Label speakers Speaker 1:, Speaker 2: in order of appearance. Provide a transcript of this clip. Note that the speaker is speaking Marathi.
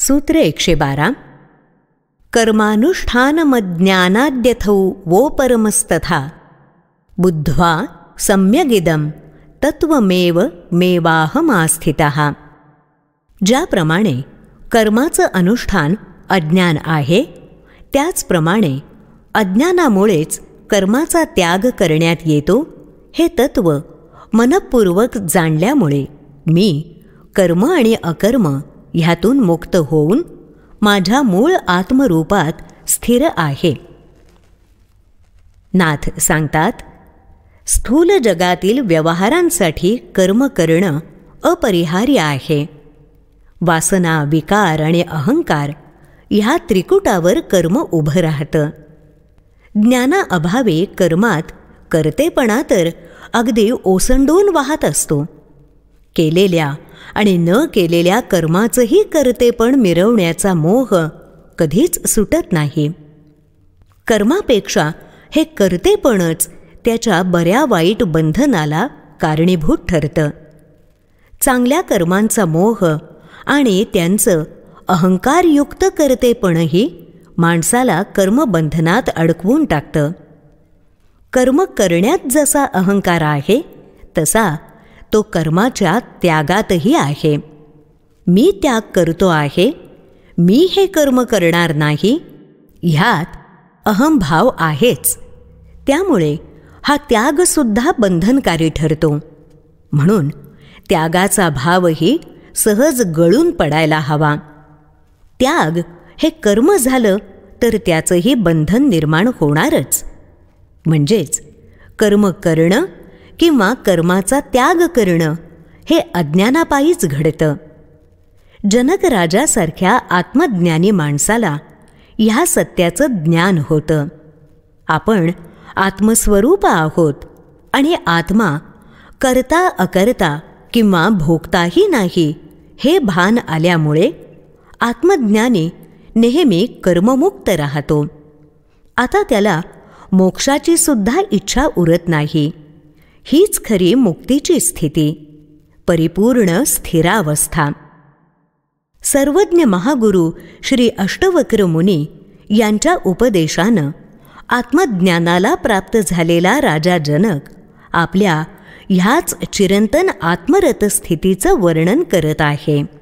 Speaker 1: सूत्र 112 कर्मानुष्ठानमज्ञानाद्यथौ वो परमस्तथा बुद्ध्वा सम्यगिदं तत्वमेव मेवाहमास्थितः। ज्याप्रमाणे कर्माचं अनुष्ठान अज्ञान आहे, त्याचप्रमाणे अज्ञानामुळेच कर्माचा त्याग करण्यात येतो हे तत्व मनपूर्वक जाणल्यामुळे मी कर्म आणि अकर्म ह्यातून मुक्त होऊन माझ्या मूळ आत्मरूपात स्थिर आहे। नाथ सांगतात, स्थूल जगातील व्यवहारांसाठी कर्म करणं अपरिहार्य आहे। वासना, विकार आणि अहंकार ह्या त्रिकुटावर कर्म उभं राहतं। ज्ञानाअभावी कर्मात कर्तेपणा तर अगदी ओसंडून वाहत असतो। केलेल्या आणि न केलेल्या कर्माचंही कर्तेपण मिरवण्याचा मोह कधीच सुटत नाही। कर्मापेक्षा हे कर्तेपणच त्याच्या बऱ्या वाईट बंधनाला कारणीभूत ठरतं। चांगल्या कर्मांचा मोह आणि त्यांचं अहंकारयुक्त कर्तेपणही माणसाला कर्मबंधनात अडकवून टाकतं। कर्म करण्यात जसा अहंकार आहे, तसा तो कर्माच्या त्यागातही आहे। मी त्याग करतो आहे, मी हे कर्म करणार नाही, ह्यात अहंभाव आहेच। त्यामुळे हा त्यागसुद्धा बंधनकारी ठरतो। म्हणून त्यागाचा भावही सहज गळून पडायला हवा। त्याग हे कर्म झालं तर त्याचंही बंधन निर्माण होणारच। म्हणजेच कर्म करणं किंवा कर्माचा त्याग करणं हे अज्ञानापायीच घडतं। जनक राजासारख्या आत्मज्ञानी माणसाला ह्या सत्याचं ज्ञान होतं। आपण आत्मस्वरूप आहोत आणि आत्मा करता अकर्ता किंवा भोगताही नाही हे भान आल्यामुळे आत्मज्ञानी नेहमी कर्ममुक्त राहतो। आता त्याला मोक्षाची सुद्धा इच्छा उरत नाही। हीच खरी मुक्तीची स्थिती, परिपूर्ण स्थिरावस्था। सर्वज्ञ महागुरु श्री अष्टवक्र मुनी यांच्या उपदेशानं आत्मज्ञानाला प्राप्त झालेला राजा जनक आपल्या ह्याच चिरंतन आत्मरत स्थितीचं वर्णन करत आहे।